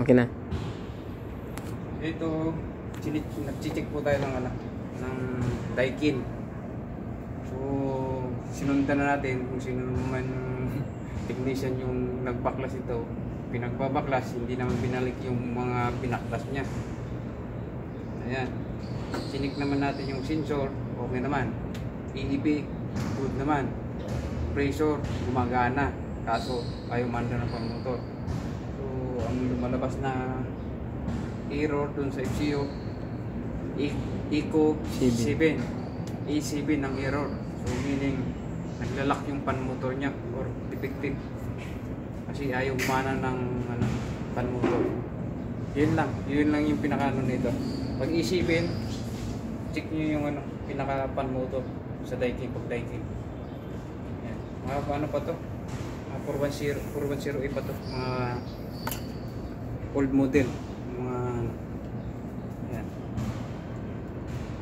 makina. Ito, nag-check po tayo ng ng Daikin. So, sinundan na natin kung sino man technician yung nagbaklas ito. Pinagbabaklas, hindi naman binalik yung mga binaklas niya. Ayan. Chinik naman natin yung sensor, okay naman. EEB, good naman. Pressure, gumagana. Kaso, ayaw manda ng pang-motor. So, ang lumalabas na error dun sa FCU, Eco 7. E7 ang error. So, meaning, naglalak yung pan-motor niya or defective. Kasi ayaw gumana ng pan-motor. Yun lang yung pinaka-ano nito. Pag E7, check nyo yung pinaka-pan-motor sa Daikin, pag Daikin. Yan. Mga ano pa to? 410A pa to. Mga old model.